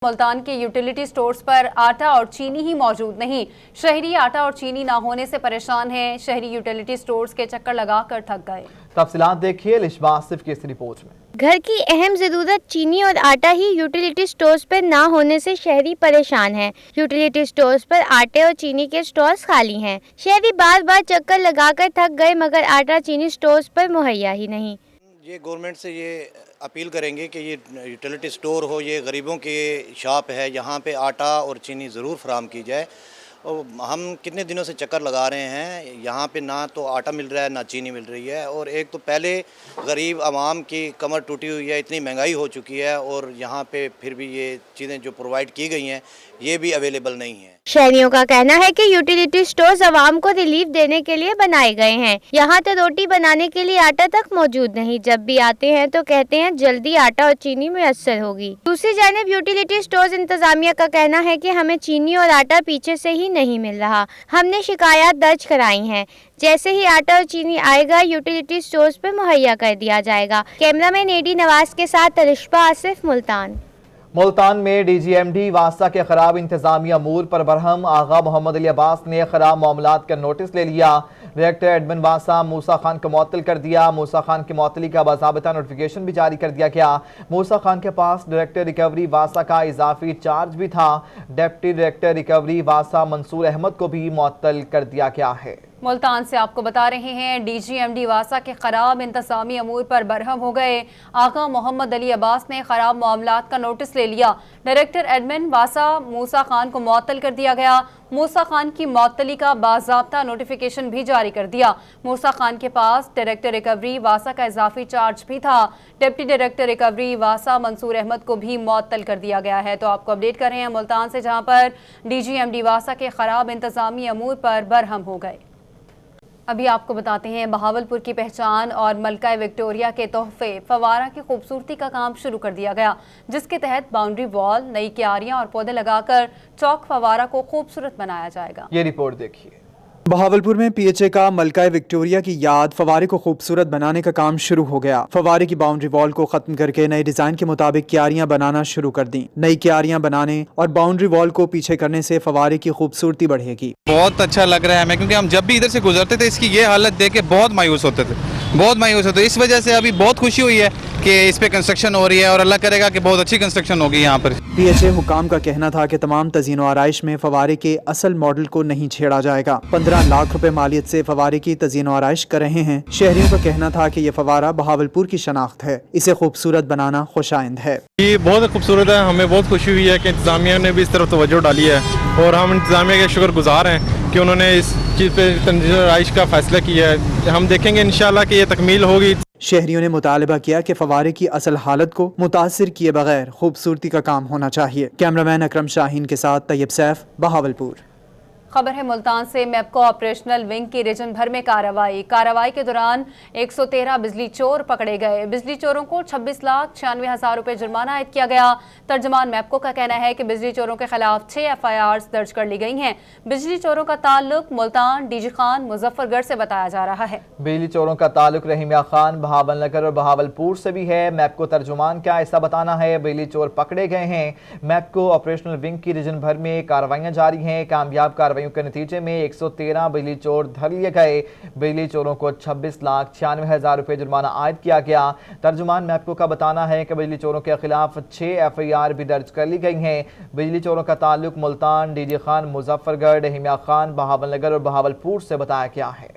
मुल्तान के utility stores पर आटा और चीनी ही मौजूद नहीं। शहरी आटा और चीनी ना होने से परेशान हैं। शहरी यूटिलिटी स्टोर्स के चक्कर लगाकर थक गए। तफसीलात देखिए लिशबा आसिफ की इस रिपोर्ट में। घर की अहम ज़रूरत चीनी और आटा ही यूटिलिटी स्टोर्स पर ना होने से शहरी परेशान हैं। यूटिलिटी स्टोर्स पर आटे और चीनी के स्टोर्स खाली हैं। शहरी बार बार चक्कर लगाकर थक गए मगर आटा चीनी स्टोर्स पर मुहैया ही नहीं। ये गवर्नमेंट से ये अपील करेंगे कि ये यूटिलिटी स्टोर हो, ये गरीबों की शॉप है, यहाँ पे आटा और चीनी ज़रूर फराहम की जाए। और हम कितने दिनों से चक्कर लगा रहे हैं, यहाँ पे ना तो आटा मिल रहा है ना चीनी मिल रही है। और एक तो पहले गरीब आवाम की कमर टूटी हुई है, इतनी महंगाई हो चुकी है और यहाँ पे फिर भी ये चीज़ें जो प्रोवाइड की गई हैं ये भी अवेलेबल नहीं है। शहरियों का कहना है कि यूटिलिटी स्टोर्स आवाम को रिलीफ देने के लिए बनाए गए हैं। यहाँ तो रोटी बनाने के लिए आटा तक मौजूद नहीं। जब भी आते हैं तो कहते हैं जल्दी आटा और चीनी मुयस्सर होगी। दूसरी जानिब यूटिलिटी स्टोर्स इंतजामिया का कहना है कि हमें चीनी और आटा पीछे से ही नहीं मिल रहा। हमने शिकायत दर्ज कराई हैं। जैसे ही आटा और चीनी आएगा यूटिलिटी स्टोर्स पर मुहैया कर दिया जाएगा। कैमरामैन एडी नवाज के साथ लिशबा आसिफ, मुल्तान में DGMD वास्ता के खराब इंतजामी अमूर पर बरहम आगा मोहम्मद अली अब्बास ने खराब मामलात का नोटिस ले लिया। डायरेक्टर एडमिन वासा मूसा खान को मुअत्तल कर दिया। मूसा खान की मुअत्तली का बाज़ाबिता नोटिफिकेशन भी जारी कर दिया गया। मूसा खान के पास डायरेक्टर रिकवरी वासा का इजाफी चार्ज भी था। डिप्टी डायरेक्टर रिकवरी वासा मंसूर अहमद को भी मुअत्तल कर दिया गया है। मुल्तान से आपको बता रहे हैं DGMD वासा के खराब इंतजामी अमूर पर बरहम हो गए। आका मोहम्मद अली अब्बास ने खराब मामलात का नोटिस ले लिया। डायरेक्टर एडमिन वासा मूसा खान को मुअत्तल कर दिया गया। मूसा खान की मुअत्तली का बाज़ाब्ता नोटिफिकेशन भी जारी कर दिया। मूसा खान के पास डायरेक्टर रिकवरी वासा का इजाफी चार्ज भी था। डिप्टी डायरेक्टर रिकवरी वासा मंसूर अहमद को भी मुअत्तल कर दिया गया है। तो आपको अपडेट कर रहे हैं मुल्तान से, जहां पर DGMD वासा के खराब इंतजामी अमूर पर बरहम हो गए। अभी आपको बताते हैं बहावलपुर की पहचान और मलका विक्टोरिया के तोहफे फवारा की खूबसूरती का काम शुरू कर दिया गया, जिसके तहत बाउंड्री वॉल, नई क्यारियां और पौधे लगाकर चौक फवारा को खूबसूरत बनाया जाएगा। ये रिपोर्ट देखिए। बहावलपुर में PHA का मलका विक्टोरिया की याद फवारे को खूबसूरत बनाने का काम शुरू हो गया। फवारे की बाउंड्री वॉल को खत्म करके नए डिजाइन के मुताबिक क्यारियां बनाना शुरू कर दी। नई क्यारियां बनाने और बाउंड्री वॉल को पीछे करने से फवारे की खूबसूरती बढ़ेगी। बहुत अच्छा लग रहा है हमें, क्योंकि हम जब भी इधर से गुजरते थे इसकी ये हालत देख के बहुत मायूस होते थे। इस वजह से अभी बहुत खुशी हुई है कि इस पे कंस्ट्रक्शन हो रही है और अल्लाह करेगा कि बहुत अच्छी कंस्ट्रक्शन होगी यहाँ पर। PHA हुकाम का कहना था कि तमाम तज़ीन व आराइश में फवारे के असल मॉडल को नहीं छेड़ा जाएगा। 15 लाख रुपए मालियत से फवारे की तज़ीन व आराइश कर रहे हैं। शहरियों का कहना था कि ये फवारा बहावलपुर की शनाख्त है, इसे खूबसूरत बनाना खुशाइंद है। ये बहुत खूबसूरत है। हमें बहुत खुशी हुई है कि इंतजामिया ने भी इस तरफ तवज्जो डाली है और हम इंतजामिया के शुक्रगुजार हैं कि उन्होंने इस चीज़ पे तज़ीन व आराइश का फैसला किया है। हम देखेंगे इंशाल्लाह कि ये तकमील होगी। शहरियों ने मुतालबा किया कि फवारे की असल हालत को मुतासिर किए बगैर खूबसूरती का काम होना चाहिए। कैमरामैन अकरम शाहीन के साथ तैयब सैफ, बहावलपुर। खबर है मुल्तान से। मैपको ऑपरेशनल विंग की रीजन भर में कार्रवाई के दौरान 113 बिजली चोर पकड़े गए। बिजली चोरों को 26,96,000 रुपए जुर्माना आयद किया गया। तर्जमान मैपको का कहना है कि बिजली चोरों के खिलाफ 6 FIRs दर्ज कर ली गई हैं। बिजली चोरों का ताल्लुक मुल्तान, DG खान, मुजफ्फरगढ़ से बताया जा रहा है। बिजली चोरों का ताल्लुक रहीमिया खान, बहावलनगर और बहावलपुर से भी है। मैपको तर्जुमान क्या ऐसा बताना है। बिजली चोर पकड़े गए हैं। मैपको ऑपरेशनल विंग की रीजन भर में कार्रवाइयां जारी हैं। कामयाब कार्रवाई के नतीजे में 113 बिजली चोर धर लिए गए। बिजली चोरों को 26,96,000 रुपए जुर्माना आयद किया गया। तर्जुमान मैपको का बताना है कि बिजली चोरों के खिलाफ 6 FIR भी दर्ज कर ली गई हैं। बिजली चोरों का ताल्लुक मुल्तान, DG खान, मुजफ्फरगढ़, रहीमिया खान, बहावलनगर और बहावलपुर से बताया गया है।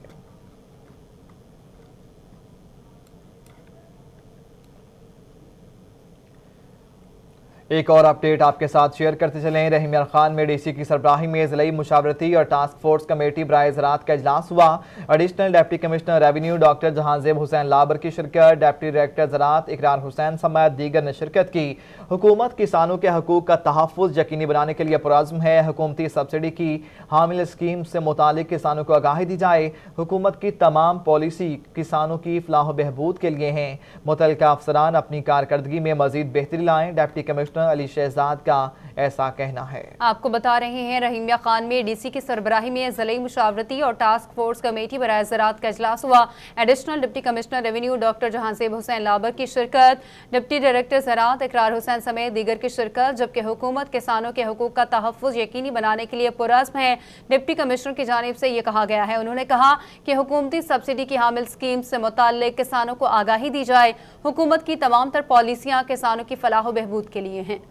एक और अपडेट आपके साथ शेयर करते चलें। रहीमिया खान में DC की सरबराही में ज़िलाई मुशावरती और टास्क फोर्स कमेटी बराए ज़राअत का इजलास हुआ। Additional deputy commissioner revenue doctor Jahanzeb Hussain Labar की शिरकत, डिप्टी डायरेक्टर ज़राअत इकरार हुसैन समेत दीगर ने शिरकत की। हुकूमत किसानों के हकूक़ का तहफ़्फ़ुज़ यकीनी बनाने के लिए पुरअज़्म है। हुकूमती सब्सिडी की हामिल स्कीम से मुतालिक किसानों को आगाही दी जाए। हुकूमत की तमाम पॉलिसी किसानों की फलाह बहबूद के लिए हैं। मुतल्लिका अफसरान अपनी कारकर्दगी में मज़ीद बेहतरी लाएँ। डिप्टी कमिश्नर अली शहजाद का ऐसा कहना है। आपको बता रहे हैं रहीमिया खान में डीसी की सरबराही में ज़िले मुशावरती और टास्क फोर्स कमेटी बराए ज़राअत का इजलास हुआ। Additional deputy commissioner revenue doctor Jahanzeb Hussain Labar की शिरकत, डिप्टी डायरेक्टर ज़राअत इकरार हुसैन समेत दीगर की शिरकत। जबकि हुकूमत किसानों के हुकूक का तहफ़्फ़ुज़ यकीनी बनाने के लिए पुरअज़्म है। डिप्टी कमिश्नर की जानिब से ये कहा गया है, उन्होंने कहा कि हुकूमती सब्सिडी की हामिल स्कीम से मुताल्लिक़ किसानों को आगाही दी जाए। हुकूमत की तमाम तर पॉलिसियाँ किसानों की फलाह व बहबूद के लिए हैं।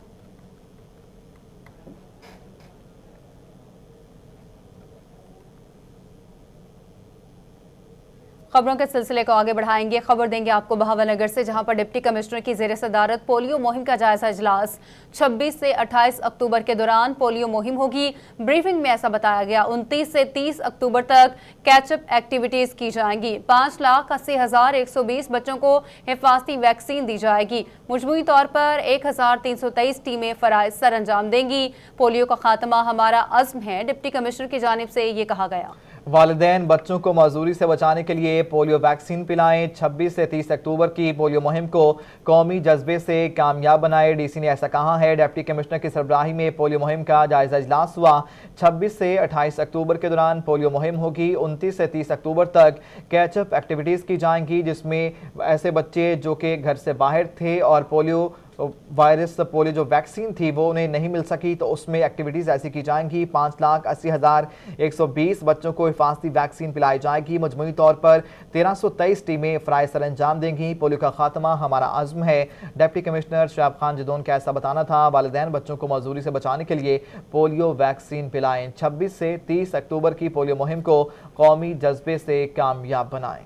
खबरों के सिलसिले को आगे बढ़ाएंगे। खबर देंगे आपको बहावलनगर से, जहां पर डिप्टी कमिश्नर की ज़ेर सदारत पोलियो मुहिम का जायजा इजलास 26 से 28 अक्टूबर के दौरान पोलियो मुहिम होगी। ब्रीफिंग में ऐसा बताया गया 29 से 30 अक्टूबर तक कैचअप एक्टिविटीज़ की जाएंगी। 5,80,120 बच्चों को हिफाजती वैक्सीन दी जाएगी। मजमूई तौर पर 1,323 टीमें फराइज सर अंजाम देंगी। पोलियो का खात्मा हमारा अज़्म है, डिप्टी कमिश्नर की जानिब से ये कहा गया। वालिदैन बच्चों को मजदूरी से बचाने के लिए पोलियो वैक्सीन पिलाएं। 26 से 30 अक्टूबर की पोलियो मुहिम को कौमी जज्बे से कामयाब बनाए, डीसी ने ऐसा कहा है। डिप्टी कमिश्नर की सरबराही में पोलियो मुहिम का जायजा इजलास हुआ। 26 से 28 अक्टूबर के दौरान पोलियो मुहिम होगी। 29 से 30 अक्टूबर तक कैचअप एक्टिविटीज़ की जाएंगी, जिसमें ऐसे बच्चे जो कि घर से बाहर थे और पोलियो जो वैक्सीन थी वो उन्हें नहीं मिल सकी, तो उसमें एक्टिविटीज़ ऐसी की जाएंगी। 5,80,120 बच्चों को हिफाजती वैक्सीन पिलाई जाएगी। मजमूई तौर पर 1323 टीमें फ़राइज़ सर अंजाम देंगी। पोलियो का खात्मा हमारा अज़्म है। डिप्टी कमिश्नर शुएब खान जदौन का ऐसा बताना था। वालिदैन बच्चों को मजदूरी से बचाने के लिए पोलियो वैक्सीन पिलाएं। 26 से 30 अक्टूबर की पोलियो मुहिम को कौमी जज्बे से कामयाब बनाएं।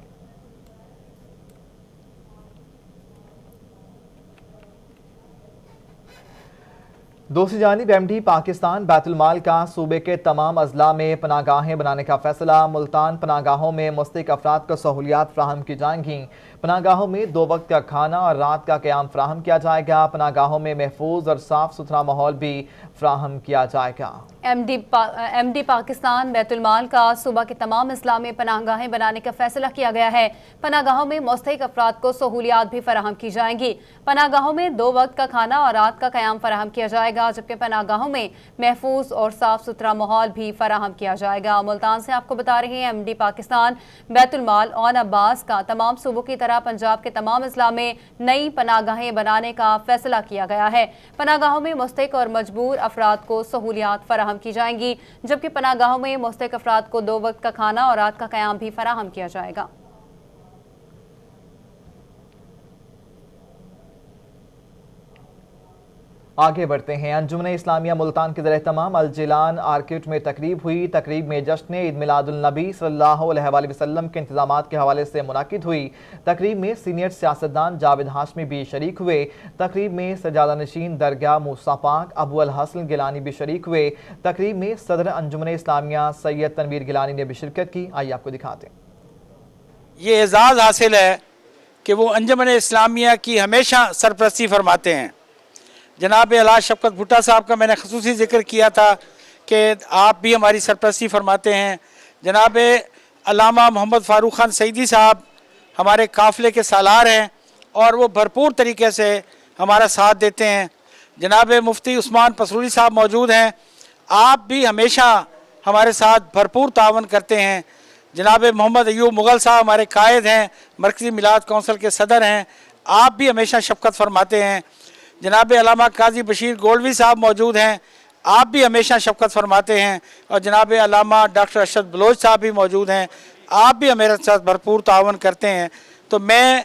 दूसरी जानिब एमडी पाकिस्तान बैतुल माल का सूबे के तमाम अजला में पनागाहें बनाने का फैसला। मुल्तान पनागाहों में मुस्तहिक अफराद को सहूलियात फ्राहम की जाएंगी। पनागाहों में 2 वक्त का खाना और रात का क़याम फ्राहम किया जाएगा। पनागाहों में महफूज और साफ सुथरा माहौल भी फ्राहम किया जाएगा। एमडी पाकिस्तान बैतुल माल का सूबा के तमाम अजला में पनागाहें बनाने का फैसला किया गया है। पनागाहों में मुस्तहिक अफराद को सहूलियात भी फराहम की जाएंगी। पनागाहों में 2 वक्त का खाना और रात का क़याम फराहम किया जाएगा, जबकि पनागाहों में महफूज और साफ सुथरा माहौल भी फराहम किया जाएगा। मुल्तान से आपको बता रहे हैं MD Pakistan Betul mall on Abbas का तमाम सूबों की तरह पंजाब के तमाम अजला में नई पनागाहें बनाने का फैसला किया गया है। पनागाहों में मुस्तहिक और मजबूर अफराद को सहूलियात फराहम की जाएंगी, जबकि पनागाहों में मुस्तहिक अफराद को 2 वक्त का खाना और रात का क़याम भी फराहम किया जाएगा। आगे बढ़ते हैं। अंजुमन इस्लामिया मुल्तान के ज़रिए तमाम अल जिलान आर्किड में तकरीब हुई। तकरीब में जश्न ईद मिलादुल नबी सल्लल्लाहु अलैहि वसल्लम के इंतजामात के हवाले से मुनाकिद हुई। तकरीब में सीनियर सियासतदान जावेद हाशमी भी शरीक हुए। तकरीब में सजादा नशीन दरगाह मूसा पाक अबू अल हसन गिलानी भी शरीक हुए। तकरीब में सदर अंजुमन इस्लामिया सैयद तनवीर गिलानी ने भी शिरकत की। आइए आपको दिखाते हैं। ये एजाज़ हासिल है कि वो अंजुमन इस्लामिया की हमेशा सरपरस्ती फरमाते हैं। जनाब अला शफकत भुट्टा साहब का मैंने ख़ुसूसी ज़िक्र किया था कि आप भी हमारी सरपरस्ती फरमाते हैं। जनाब अल्लामा मोहम्मद फ़ारूक ख़ान सईदी साहब हमारे काफ़िले के सालार हैं और वो भरपूर तरीके से हमारा साथ देते हैं। जनाब मुफ्ती उस्मान पसरूरी साहब मौजूद हैं, आप भी हमेशा हमारे साथ भरपूर तावन करते हैं। जनाब मोहम्मद अयूब मुग़ल साहब हमारे कायद हैं, मरकज़ी मिलाद कौंसिल के सदर हैं, आप भी हमेशा शफ़क़त फरमाते हैं। जनाब अल्लामा काजी बशीर गोल्डवी साहब मौजूद हैं, आप भी हमेशा शफ़क़त फरमाते हैं। और जनाब अल्लामा डॉक्टर अरशद बलोच साहब भी मौजूद हैं, आप भी हमारे साथ भरपूर तावन करते हैं। तो मैं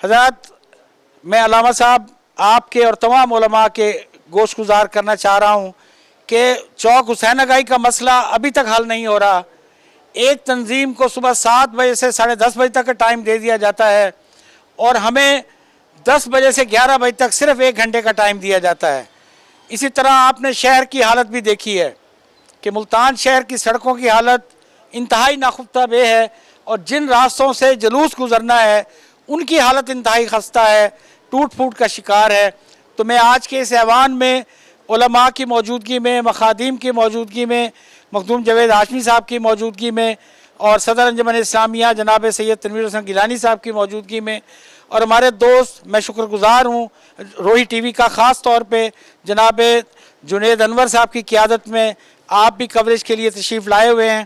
अल्लामा साहब आपके और तमाम उलमा के गोश गुजार करना चाह रहा हूँ कि चौक हुसैन आगाई का मसला अभी तक हल नहीं हो रहा। एक तंजीम को सुबह 7 बजे से 10:30 बजे तक का टाइम दे दिया जाता है और हमें 10 बजे से 11 बजे तक सिर्फ 1 घंटे का टाइम दिया जाता है। इसी तरह आपने शहर की हालत भी देखी है कि मुल्तान शहर की सड़कों की हालत इंतहाई नाखुफ्ता बे है और जिन रास्तों से जुलूस गुजरना है उनकी हालत इंतहाई खस्ता है, टूट फूट का शिकार है। तो मैं आज के इस ऐवान में उलमा की मौजूदगी में, मखादीम की मौजूदगी में, मखदूम जावेद हाशमी साहब की मौजूदगी में और सदर अंजुमन इस्लामिया जनाब सैयद तनवीर हसन गिलानी साहब की मौजूदगी में اور ہمارے دوست، میں شکر گزار ہوں روہی ٹی وی کا خاص طور پہ جناب جنید انور صاحب کی قیادت میں آپ بھی کوریج کے لیے تشریف لائے ہوئے ہیں.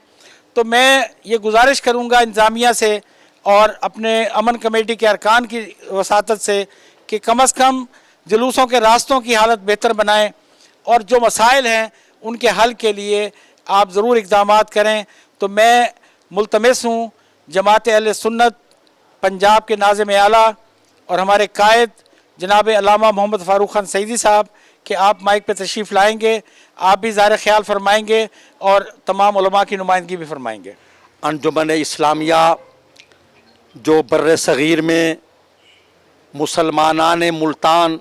تو میں یہ گزارش کروں گا انتظامیہ سے اور اپنے امن کمیٹی کے ارکان کی وساطت سے کہ کم از کم جلوسوں کے راستوں کی حالت بہتر بنائیں اور جو مسائل ہیں ان کے حل کے لیے آپ ضرور اقدامات کریں. تو میں ملتمس ہوں جماعت اہل سنت پنجاب کے ناظم اعلیٰ اور ہمارے قائد جناب علامہ محمد فاروق خان سعیدی صاحب کہ آپ مائک پہ تشریف لائیں گے، آپ بھی ظاہر خیال فرمائیں گے اور تمام علماء کی نمائندگی بھی فرمائیں گے. انجمن اسلامیہ جو بر صغیر میں مسلمانان ملتان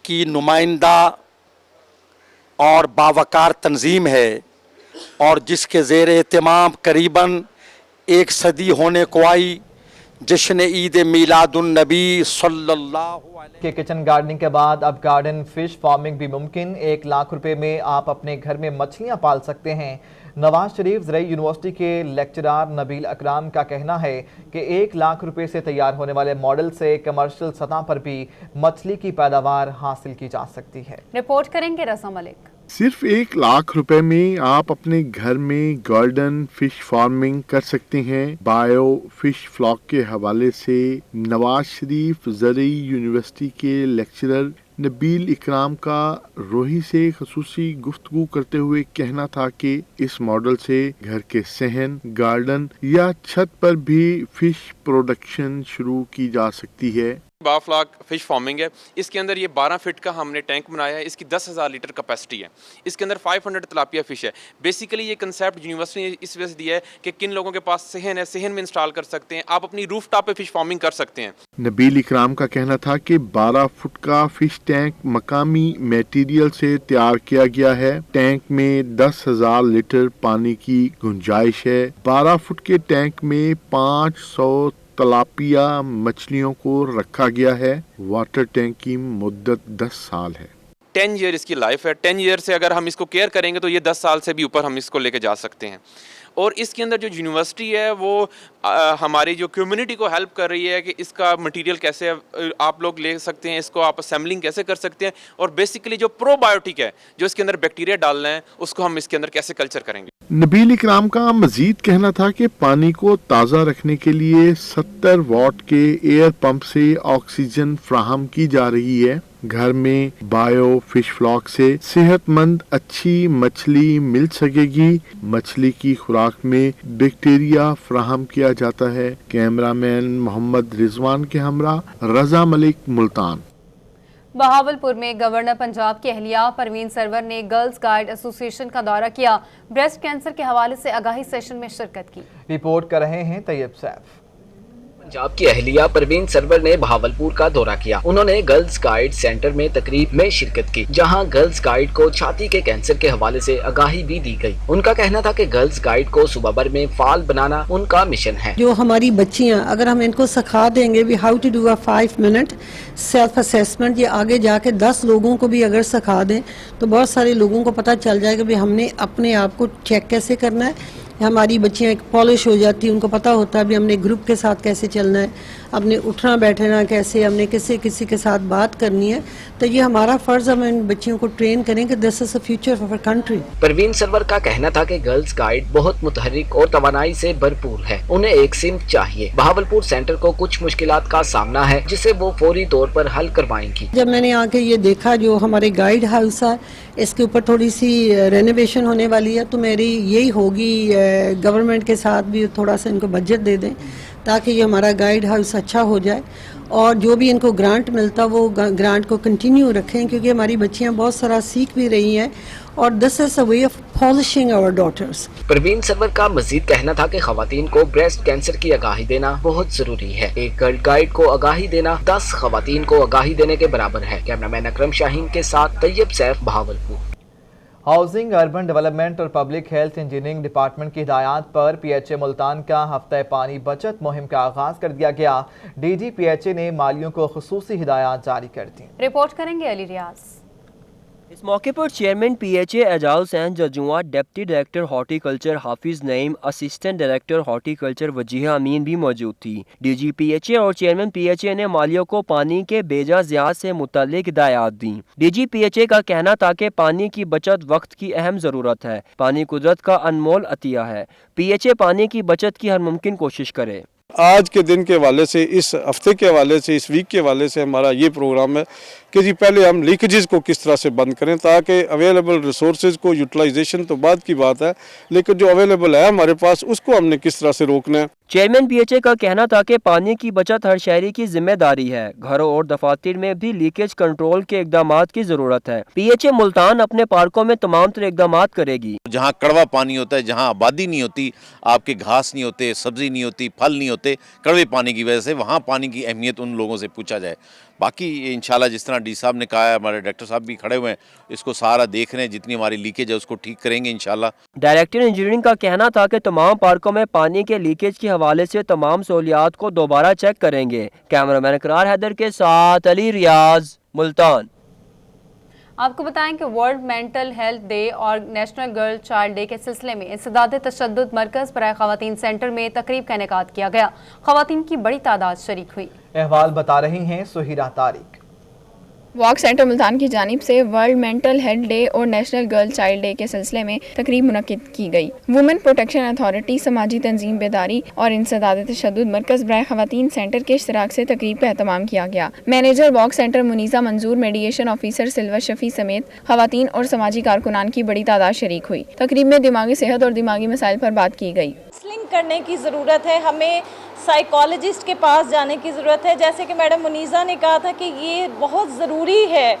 کی نمائندہ اور باوقار تنظیم ہے اور جس کے زیر اہتمام قریباً 1 صدی ہونے کو آئی جشن عید میلاد النبی صلی اللہ علیہ کہ کچن گارڈننگ کے بعد اب گارڈن فش فارمنگ بھی ممکن. 1 لاکھ روپے میں آپ اپنے گھر میں مچھلیاں پال سکتے ہیں. نواز شریف زرعی یونیورسٹی کے لیکچرار نبیل اکرام کا کہنا ہے کہ 1 لاکھ روپے سے تیار ہونے والے ماڈل سے کمرشل سطح پر بھی مچھلی کی پیداوار حاصل کی جا سکتی ہے. رپورٹ کریں گے رضا ملک. صرف 1 لاکھ روپے میں آپ اپنے گھر میں گارڈن فش فارمنگ کر سکتے ہیں. بایو فش فلاک کے حوالے سے نواز شریف زرعی یونیورسٹی کے لیکچرر نبیل اکرام کا روہی سے خصوصی گفتگو کرتے ہوئے کہنا تھا کہ اس ماڈل سے گھر کے صحن، گارڈن یا چھت پر بھی فش پروڈکشن شروع کی جا سکتی ہے. بافلاک فش فارمنگ ہے. اس کے اندر یہ 12 فٹ کا ہم نے ٹینک بنایا ہے. اس کی 10,000 لیٹر کیپیسٹی ہے. اس کے اندر 500 تلاپیا فش ہے. بیسیکلی یہ کنسیپٹ یونیورسٹی نے اس وجہ سے دیا ہے کہ کن لوگوں کے پاس صحن ہے، صحن میں انسٹال کر سکتے ہیں، آپ اپنی روف ٹاپ پہ فش فارمنگ کر سکتے ہیں. نبیل اکرام کا کہنا تھا کہ 12 فٹ کا فش ٹینک مقامی میٹیریل سے تیار کیا گیا ہے. ٹینک میں 10,000 لیٹر پانی کی گنجائش ہے. 12 فٹ کے ٹینک میں 500 تلاپیا مچھلیوں کو رکھا گیا ہے. واٹر ٹینک کی مدت 10 سال ہے. 10 ایئر اس کی لائف ہے. 10 ایئر سے اگر ہم اس کو کیئر کریں گے تو یہ 10 سال سے بھی اوپر ہم اس کو لے کے جا سکتے ہیں. اور اس کے اندر جو یونیورسٹی ہے وہ ہماری جو کمیونٹی کو ہیلپ کر رہی ہے کہ اس کا مٹیریل کیسے آپ لوگ لے سکتے ہیں، اس کو آپ اسمبلنگ کیسے کر سکتے ہیں، اور بیسیکلی جو پرو بایوٹک ہے جو اس کے اندر بیکٹیریا ڈالنا ہے اس کو ہم اس کے اندر کیسے کلچر کریں گے. نبیل اکرام کا مزید کہنا تھا کہ پانی کو تازہ رکھنے کے لیے 70 واٹ کے ایئر پمپ سے آکسیجن فراہم کی جا رہی ہے. گھر میں بایو فش فلاک سے صحت مند اچھی مچھلی مل سکے گی. مچھلی کی خوراک میں بیکٹیریا فراہم کیا جاتا ہے. کیمرہ مین محمد رضوان کے ہمراہ رضا ملک، ملتان. بہاولپور میں گورنر پنجاب کی اہلیہ پروین سرور نے گرلز گائیڈ ایسوسی ایشن کا دورہ کیا. بریسٹ کینسر کے حوالے سے آگاہی سیشن میں شرکت کی. رپورٹ کر رہے ہیں طیب سیف. پنجاب کی اہلیہ پروین سرور نے بہاولپور کا دورہ کیا. انہوں نے گرلز گائیڈ سینٹر میں تقریب میں شرکت کی جہاں گرلز گائیڈ کو چھاتی کے کینسر کے حوالے سے آگاہی بھی دی گئی. ان کا کہنا تھا کہ گرلز گائیڈ کو صوبہ بھر میں فعال بنانا ان کا مشن ہے. جو ہماری بچیاں اگر ہم ان کو سکھا دیں گے how to do a 5 minute self assessment, یہ آگے جا کے 10 لوگوں کو بھی اگر سکھا دیں تو بہت سارے لوگوں کو پتہ چل جائے گا ہم نے اپنے آپ کو چیک کیسے کرنا ہے. ہماری بچیاں ایک پالش ہو جاتی ہیں، ان کو پتہ ہوتا ہے ہم نے گروپ کے ساتھ کیسے چلنا ہے، اپنے اٹھنا بیٹھنا کیسے، ہم نے کسی کے ساتھ بات کرنی ہے. تو یہ ہمارا فرض ہم ان بچیوں کو ٹرین کریں کہ this is a future of our country. Parveen Sarwar کا کہنا تھا کہ گرلز گائیڈ بہت متحرک اور توانائی سے بھرپور ہے. انہیں ایک سمت چاہیے. بہاولپور سینٹر کو کچھ مشکلات کا سامنا ہے جسے وہ فوری طور پر حل کروائیں گی. جب میں نے آ کے یہ دیکھا جو ہمارے گائیڈ ہاؤس ہے اس کے اوپر تھوڑی سی رینوویشن ہونے والی ہے، تو میری یہی ہوگی گورنمنٹ کے ساتھ بھی تھوڑا سا ان کو بجٹ دے دیں تاکہ یہ ہمارا گائیڈ ہاؤس اچھا ہو جائے، اور جو بھی ان کو گرانٹ ملتا وہ گرانٹ کو کنٹینیو رکھیں کیونکہ ہماری بچیاں بہت سارا سیکھ بھی رہی ہیں اور this is a way of polishing our daughters. Parveen Sarwar کا مزید کہنا تھا کہ خواتین کو بریسٹ کینسر کی آگاہی دینا بہت ضروری ہے. ایک گرل گائیڈ کو آگاہی دینا 10 خواتین کو آگاہی دینے کے برابر ہے. کیمرہ مین اکرم شاہین کے ساتھ Tayyab Saif, Bahawalpur. Housing, urban development اور پبلک ہیلتھ انجینئرنگ ڈپارٹمنٹ کی ہدایات پر پی ایچ اے ملتان کا ہفتہ پانی بچت مہم کا آغاز کر دیا گیا. ڈی جی پی ایچ اے نے مالیوں کو خصوصی ہدایات جاری کر دیں. رپورٹ کریں گے علی ریاض. اس موقع پر chairman P H A Ejaz Hussain Jajwan, deputy director horticulture Hafiz Naeem, assistant director horticulture Wajiha Amin بھی موجود تھی۔ ڈی جی پی ایچ اے اور چیئرمین پی ایچ اے نے مالیوں کو پانی کے بیجا ضیاع سے متعلق ہدایات دیں۔ ڈی جی پی ایچ اے کا کہنا تھا کہ پانی کی بچت وقت کی اہم ضرورت ہے، پانی قدرت کا انمول عطیہ ہے، پی ایچ اے پانی کی بچت کی ہر ممکن کوشش کرے۔ آج کے دن کے حوالے سے، اس ہفتے کے حوالے سے، اس ویک کے حوالے سے ہمارا یہ پروگرام ہے کہ جی پہلے ہم لیکیجز کو کس طرح سے بند کریں تاکہ اویلیبل ریسورسز کو یوٹیلائزیشن تو بعد کی بات ہے، لیکن جو اویلیبل ہے ہمارے پاس اس کو ہم نے کس طرح سے روکنا ہے۔ چیئرمین پی ایچ اے کا کہنا تھا کہ پانی کی بچت ہر شہری کی ذمہ داری ہے، گھروں اور دفاتر میں بھی لیکیج کنٹرول کے اقدامات کی ضرورت ہے۔ پی ایچ اے ملتان اپنے پارکوں میں تمام تر اقدامات کرے گی۔ جہاں کڑوا پانی ہوتا ہے، جہاں آبادی نہیں ہوتی، آپ کے گھاس نہیں ہوتے، سبزی نہیں ہوتی، پھل نہیں ہوتے، کڑوے پانی کی وجہ سے وہاں پانی کی اہمیت ان لوگوں سے پوچھا جائے۔ باقی انشاءاللہ جس طرح ڈی صاحب نے کہا ہے، ہمارے ڈاکٹر صاحب بھی کھڑے ہوئے ہیں، اس کو سارا دیکھ رہے ہیں، جتنی ہماری لیکیج ہے اس کو ٹھیک کریں گے انشاءاللہ۔ ڈائریکٹر انجینئرنگ کا کہنا تھا کہ تمام پارکوں میں پانی کے لیکیج کے حوالے سے تمام سہولیات کو دوبارہ چیک کریں گے۔ کیمرہ مین اقرار حیدر کے ساتھ علی ریاض، ملتان۔ آپ کو بتائیں کہ ورلڈ مینٹل ہیلتھ ڈے اور نیشنل گرل چائلڈ ڈے کے سلسلے میں انسداد تشدد مرکز برائے خواتین سینٹر میں تقریب کا انعقاد کیا گیا۔ خواتین کی بڑی تعداد شریک ہوئی۔ احوال بتا رہی ہیں سہیرہ طارق۔ واک سینٹر ملتان کی جانب سے ورلڈ مینٹل ہیلتھ ڈے اور نیشنل گرل چائلڈ ڈے کے سلسلے میں تقریب منعقد کی گئی۔ وومن پروٹیکشن اتھارٹی، سماجی تنظیم بیداری اور انسداد تشدد مرکز برائے خواتین سینٹر کے اشتراک سے تقریب کا اہتمام کیا گیا۔ مینیجر واک سینٹر منیزہ منظور، میڈیشن آفیسر سلور شفیع سمیت خواتین اور سماجی کارکنان کی بڑی تعداد شریک ہوئی۔ تقریب میں دماغی صحت اور دماغی مسائل پر بات کی گئی۔ کرنے کی ضرورت ہے، ہمیں سائیکالوجسٹ کے پاس جانے کی ضرورت ہے۔ جیسے کہ میڈم منیزہ نے کہا تھا کہ یہ بہت ضروری ہے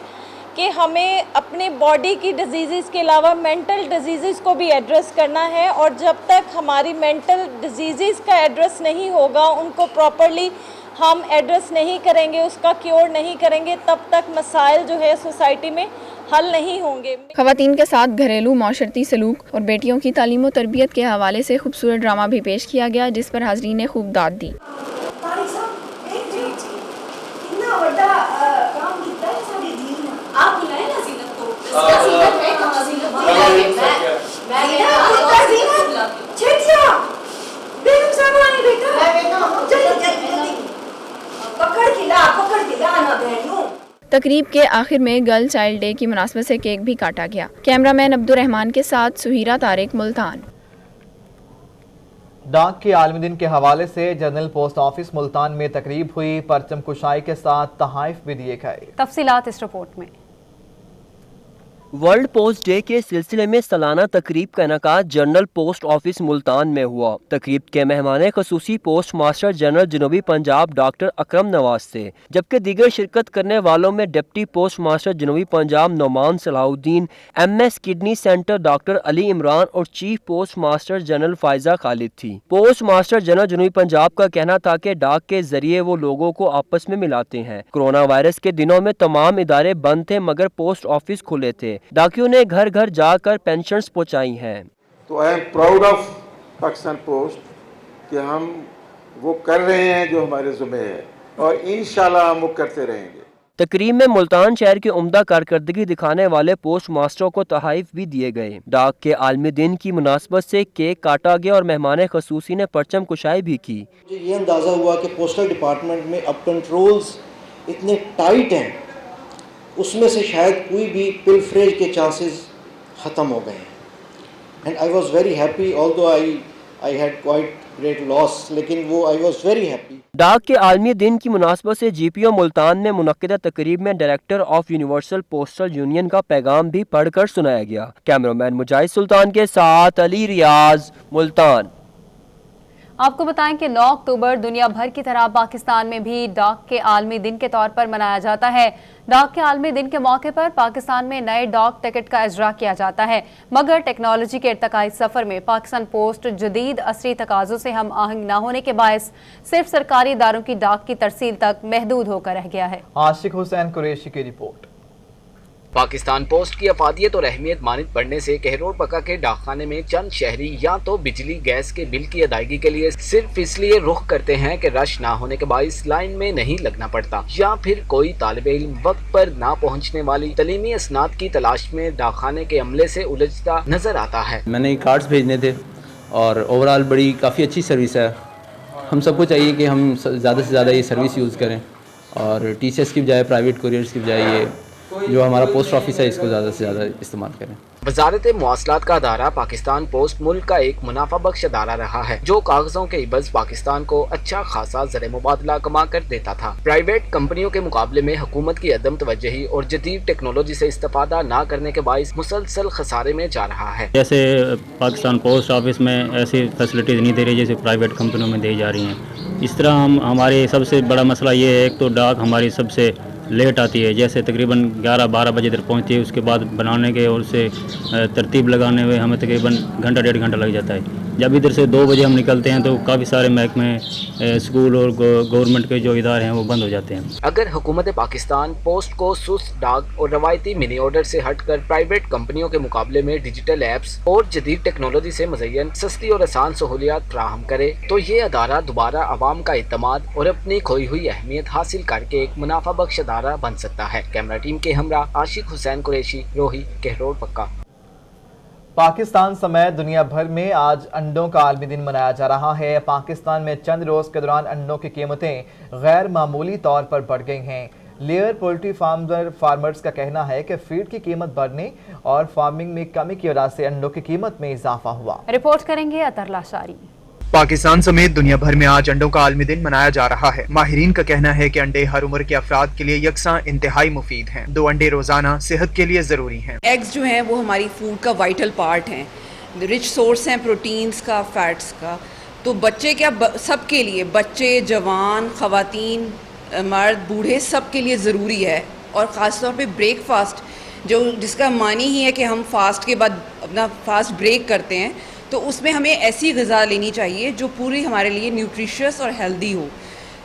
کہ ہمیں اپنے باڈی کی ڈیزیزز کے علاوہ مینٹل ڈیزیزز کو بھی ایڈریس کرنا ہے، اور جب تک ہماری مینٹل ڈیزیزز کا ایڈریس نہیں ہوگا، ان کو پراپرلی ہم ایڈریس نہیں کریں گے، اس کا کیور نہیں کریں گے، تب تک مسائل جو ہے سوسائٹی میں حل نہیں ہوں گے۔ خواتین کے ساتھ گھریلو معاشرتی سلوک اور بیٹیوں کی تعلیم و تربیت کے حوالے سے خوبصورت ڈرامہ بھی پیش کیا گیا، جس پر حاضرین نے خوب داد دی۔ تقریب کے آخر میں گرل چائلڈ ڈے کی مناسبت سے کیک بھی کاٹا گیا۔ کیمرہ مین عبدالرحمان کے ساتھ سہیرہ طارق، ملتان۔ ڈاک کے عالمی دن کے حوالے سے جنرل پوسٹ آفس ملتان میں تقریب ہوئی، پرچم کشائی کے ساتھ تحائف بھی دیے گئے۔ تفصیلات اس رپورٹ میں۔ ورلڈ پوسٹ ڈے کے سلسلے میں سالانہ تقریب کا انعقاد جنرل پوسٹ آفس ملتان میں ہوا۔ تقریب کے مہمان خصوصی پوسٹ ماسٹر جنرل جنوبی پنجاب ڈاکٹر اکرم نواز تھے، جبکہ دیگر شرکت کرنے والوں میں ڈپٹی پوسٹ ماسٹر جنوبی Punjab Noman Salahuddin, M S kidney centre doctor Ali Imran اور chief post master general Faiza Khalid تھی۔ پوسٹ ماسٹر جنرل جنوبی پنجاب کا کہنا تھا کہ ڈاک کے ذریعے وہ لوگوں کو آپس میں ملاتے ہیں۔ کورونا وائرس کے دنوں میں تمام ادارے بند تھے مگر پوسٹ آفس کھلے تھے۔ ڈاکیوں نے گھر گھر جا کر پینشنز پہنچائی ہیں۔ تو I am proud of Pakistan post کہ ہم وہ کر رہے ہیں جو ہمارے ذمہ ہے، اور انشاءاللہ ہم وہ کرتے رہیں گے۔ تقریب میں ملتان شہر کی عمدہ کارکردگی دکھانے والے پوسٹ ماسٹروں کو تحائف بھی دیے گئے۔ ڈاک کے عالمی دن کی مناسبت سے کیک کاٹا گیا اور مہمان خصوصی نے پرچم کشائی بھی کی۔ مجھے یہ اندازہ ہوا کہ پوسٹل ڈپارٹمنٹ میں اب کنٹرولز اتنے ٹائٹ ہیں، اس میں سے شاید کوئی بھی پل فریج کے چانسز ختم ہو گئے ہیں۔ And I was very happy, although I had quite great loss, لیکن وہ آئی واز ویری ہیپی۔ ڈاک کے عالمی دن کی مناسبت سے جی پی او ملتان میں منعقدہ تقریب میں director of universal postal union کا پیغام بھی پڑھ کر سنایا گیا۔ کیمرہ مین مجاہد سلطان کے ساتھ علی ریاض، ملتان۔ آپ کو بتائیں کہ 9 اکتوبر دنیا بھر کی طرح پاکستان میں بھی ڈاک کے عالمی دن کے طور پر منایا جاتا ہے۔ ڈاک کے عالمی دن کے موقع پر پاکستان میں نئے ڈاک ٹکٹ کا اجرا کیا جاتا ہے، مگر ٹیکنالوجی کے ارتقائی سفر میں پاکستان پوسٹ جدید عصری تقاضوں سے ہم آہنگ نہ ہونے کے باعث صرف سرکاری اداروں کی ڈاک کی ترسیل تک محدود ہو کر رہ گیا ہے۔ عاشق حسین قریشی کی رپورٹ۔ पाकिस्तान पोस्ट की अफादियत और अहमियत मानित बढ़ने से कहरोड़ पक्का के डाकखाने में चंद शहरी या तो बिजली गैस के बिल की अदायगी के लिए सिर्फ इसलिए रुख करते हैं कि रश ना होने के बाइस लाइन में नहीं लगना पड़ता, या फिर कोई तालिब इल्म वक्त पर ना पहुँचने वाली तलीमी असनाद की तलाश में डाकखाने के अमले से उलझता नजर आता है। मैंने कार्ड्स भेजने थे और ओवरऑल बड़ी काफ़ी अच्छी सर्विस है। हम सबको चाहिए कि हम ज़्यादा से ज़्यादा ये सर्विस यूज़ करें और टीचर्स की बजाय प्राइवेट कुरियर्स की बजाय ये जो हमारा पोस्ट ऑफिस है इसको ज़्यादा से ज़्यादा इस्तेमाल करें। वजारत मवासलात का अदारा पाकिस्तान पोस्ट मुल्क का एक मुनाफा बख्श अदारा रहा है जो कागजों के इबज पाकिस्तान को अच्छा खासा ज़र मुबादला कमा कर देता था। प्राइवेट कंपनियों के मुकाबले में हुकूमत की अदम तवज्जही और जदीद टेक्नोलॉजी से इस्तेफादा ना करने के बाइस मुसलसल खसारे में जा रहा है। जैसे पाकिस्तान पोस्ट ऑफिस में ऐसी फैसिलिटीज़ नहीं दे रही जैसे प्राइवेट कंपनियों में दी जा रही हैं। इस तरह हमारे सबसे बड़ा मसला ये है, एक तो डाक हमारी सबसे लेट आती है, जैसे तकरीबन 11-12 बजे इधर पहुंचती है, उसके बाद बनाने के और उसे तरतीब लगाने में हमें तकरीबन घंटा 1.5 घंटा लग जाता है। जब इधर से 2 बजे हम निकलते हैं तो काफ़ी सारे महकमे स्कूल और गवर्नमेंट के जो इदारे हैं वो बंद हो जाते हैं। अगर हुकूमत पाकिस्तान पोस्ट को सुस्त डाक और रवायती मिनी ऑर्डर से हटकर प्राइवेट कंपनियों के मुकाबले में डिजिटल एप्स और जदीद टेक्नोलॉजी से मुज़य्यन सस्ती और आसान सहूलियात फ्राहम करे तो ये अदारा दोबारा आवाम का इत्तमाद और अपनी खोई हुई अहमियत हासिल करके एक मुनाफा बख्श अदारा बन सकता है। कैमरा टीम के हमरा आशिक हुसैन कुरैशी, रोही, कहरोड़ पक्का। पाकिस्तान समेत दुनिया भर में आज अंडों का आलमी दिन मनाया जा रहा है। पाकिस्तान में चंद रोज के दौरान अंडों की कीमतें गैर मामूली तौर पर बढ़ गई हैं। लेयर पोल्ट्री फार्मर्स का कहना है कि फीड की कीमत बढ़ने और फार्मिंग में कमी की वजह से अंडों की कीमत में इजाफा हुआ। रिपोर्ट करेंगे अतर लाशारी। पाकिस्तान समेत दुनिया भर में आज अंडों का आलमी दिन मनाया जा रहा है। माहिरीन का कहना है कि अंडे हर उम्र के अफराद के लिए यकसां इंतहाई मुफीद हैं। 2 अंडे रोजाना सेहत के लिए जरूरी हैं। एग्स जो हैं वो हमारी फूड का वाइटल पार्ट हैं, रिच सोर्स हैं प्रोटीन्स का, फैट्स का। तो बच्चे क्या सबके लिए, बच्चे, जवान, खवातीन, मर्द, बूढ़े, सब के लिए ज़रूरी है। और ख़ास तौर पे ब्रेकफास्ट जिसका मानी ही है कि हम फास्ट के बाद अपना फास्ट ब्रेक करते हैं, तो उसमें हमें ऐसी ग़िज़ा लेनी चाहिए जो पूरी हमारे लिए न्यूट्रिशियस और हेल्दी हो।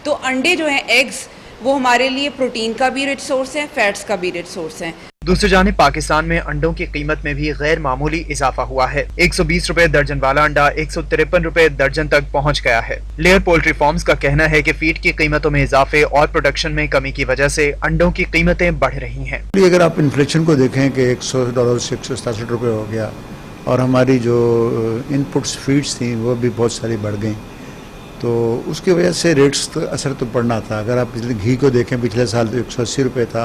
तो अंडे जो हैं, एग्स, वो हमारे लिए प्रोटीन का भी रिच सोर्स है, फैट्स का भी रिच सोर्स है। दूसरी जानिब पाकिस्तान में अंडों की कीमत में भी गैर मामूली इजाफा हुआ है। 120 रुपए दर्जन वाला अंडा 153 रुपए दर्जन तक पहुंच गया है। लेयर पोल्ट्री फार्म्स का कहना है कि फीड की कीमतों में इजाफे और प्रोडक्शन में कमी की वजह से अंडों की कीमतें बढ़ रही हैं। अगर आप इन्फ्लेशन को देखें कि $100 से 167 रुपये हो गया और हमारी जो इनपुट्स फीड्स थी वो भी बहुत सारी बढ़ गई, तो उसकी वजह से रेट्स तो असर तो पड़ना था। अगर आप पिछले घी को देखें, पिछले साल तो 180 रुपये था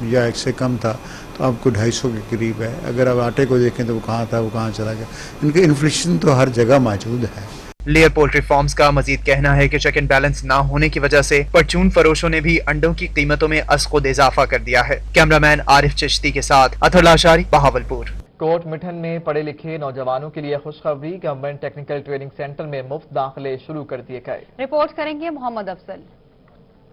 या इससे कम था, तो आपको 250 के करीब है। अगर आप आटे को देखें तो वो कहाँ था, वो कहाँ चला गया। इनके इन्फ्लेशन तो हर जगह मौजूद है। लेयर पोल्ट्री फार्म्स का मजीद कहना है कि चेक एंड बैलेंस ना होने की वजह से परचून फरोशों ने भी अंडों की कीमतों में अज़ख़ुद इजाफा कर दिया है। कैमरामैन आरिफ चिश्ती के साथ अतर लाशारी, बहावलपुर। कोट मिठन में पढ़े लिखे नौजवानों के लिए खुशखबरी, गवर्नमेंट टेक्निकल ट्रेनिंग सेंटर में मुफ्त दाखिले शुरू कर दिए गए। रिपोर्ट करेंगे मोहम्मद अफजल।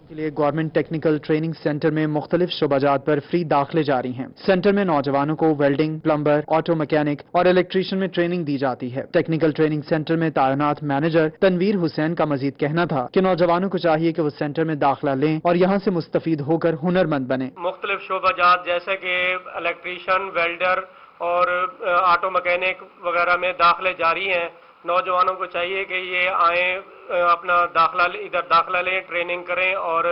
के लिए गवर्नमेंट टेक्निकल ट्रेनिंग सेंटर में मुख्तलिफ शोबाजात पर फ्री दाखिले जारी हैं। सेंटर में नौजवानों को वेल्डिंग, प्लम्बर, ऑटो मैकेनिक और इलेक्ट्रीशियन में ट्रेनिंग दी जाती है। टेक्निकल ट्रेनिंग सेंटर में तैनात मैनेजर तनवीर हुसैन का मजीद कहना था कि नौजवानों को चाहिए कि वो सेंटर में दाखिला लें और यहाँ से मुस्तफीद होकर हुनरमंद बने। मुख्तलिफ शोबाजात जैसे कि इलेक्ट्रीशियन, वेल्डर और ऑटो मैकेनिक वगैरह में दाखिले जारी हैं। नौजवानों को चाहिए कि ये आएँ, अपना इधर दाखिला लें, ट्रेनिंग करें और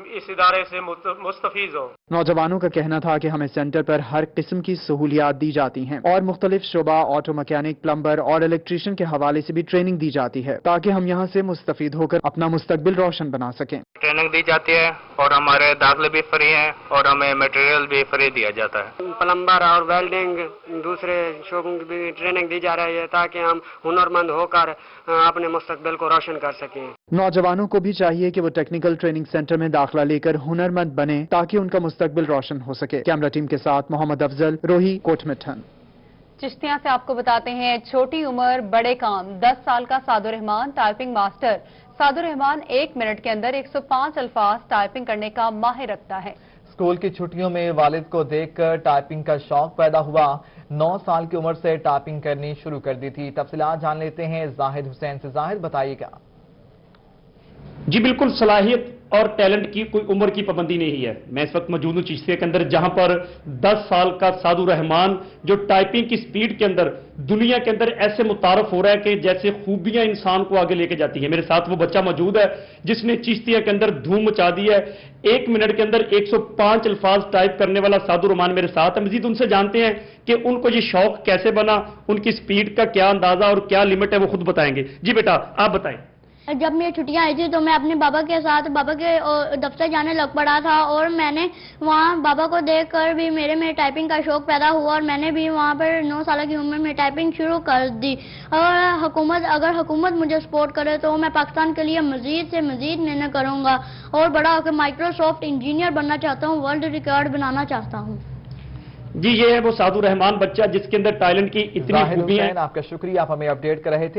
इस इदारे से मुस्तफीज हो। नौजवानों का कहना था कि हमें सेंटर पर हर किस्म की सहूलियात दी जाती हैं और मुख्तलिफ शोबा, ऑटो मैकेनिक, प्लम्बर और इलेक्ट्रीशियन के हवाले से भी ट्रेनिंग दी जाती है ताकि हम यहाँ से मुस्तफीद होकर अपना मुस्तकबिल रोशन बना सकें। ट्रेनिंग दी जाती है और हमारे दाखिले भी फ्री हैं और हमें मटेरियल भी फ्री दिया जाता है। प्लम्बर और वेल्डिंग, दूसरे शोबों की भी ट्रेनिंग दी जा रही है ताकि हम हुनरमंद होकर अपने मुस्तकबिल को रोशन कर सकें। नौजवानों को भी चाहिए कि वो टेक्निकल ट्रेनिंग सेंटर में दाखिला लेकर हुनरमंद बने ताकि उनका मुस्तकबिल रोशन हो सके। कैमरा टीम के साथ मोहम्मद अफजल, रोही, कोटमिठन। चिश्तियां से आपको बताते हैं, छोटी उम्र बड़े काम। 10 साल का Sadur Rahman typing master. Sadur Rahman 1 minute के अंदर 105 अल्फाज टाइपिंग करने का माहिर रखता है। स्कूल की छुट्टियों में वालिद को देखकर टाइपिंग का शौक पैदा हुआ। 9 साल की उम्र से टाइपिंग करनी शुरू कर दी थी। तफसीलात जान लेते हैं जाहिद हुसैन से। जाहिद, बताइएगा। जी बिल्कुल, सलाहियत اور ٹیلنٹ کی کوئی عمر کی پابندی نہیں ہے. میں اس وقت موجود ہوں چشتیہ کے اندر جہاں پر 10 سال کا سادھو رحمان جو ٹائپنگ کی سپیڈ کے اندر دنیا کے اندر ایسے متعارف ہو رہا ہے کہ جیسے خوبیاں انسان کو آگے لے کے جاتی ہیں. میرے ساتھ وہ بچہ موجود ہے جس نے چشتیہ کے اندر دھوم مچا دی ہے. 1 منٹ کے اندر 105 الفاظ ٹائپ کرنے والا سادھو رحمان میرے ساتھ ہے. مزید ان سے جانتے ہیں کہ ان کو یہ شوق کیسے بنا, ان کی سپیڈ کا کیا اندازہ اور کیا لمٹ ہے, وہ خود بتائیں گے. جی بیٹا آپ بتائیں. جب میری چھٹیاں آئی تھی تو میں اپنے بابا کے ساتھ بابا کے دفتر جانے لگ پڑا تھا اور میں نے وہاں بابا کو دیکھ کر بھی میرے میں ٹائپنگ کا شوق پیدا ہوا اور میں نے بھی وہاں پر 9 سال کی عمر میں ٹائپنگ شروع کر دی. اور اگر حکومت مجھے سپورٹ کرے تو میں پاکستان کے لیے مزید سے مزید محنت کروں گا اور بڑا ہو کے مائکروسافٹ انجینئر بننا چاہتا ہوں, ورلڈ ریکارڈ بنانا چاہتا ہوں. جی یہ ہے وہ سادھو رحمان بچہ جس کے اندر ٹیلنٹ کی اتنی خوبیاں ہیں. آپ کا شکریہ, آپ ہمیں اپڈیٹ کر رہے تھے.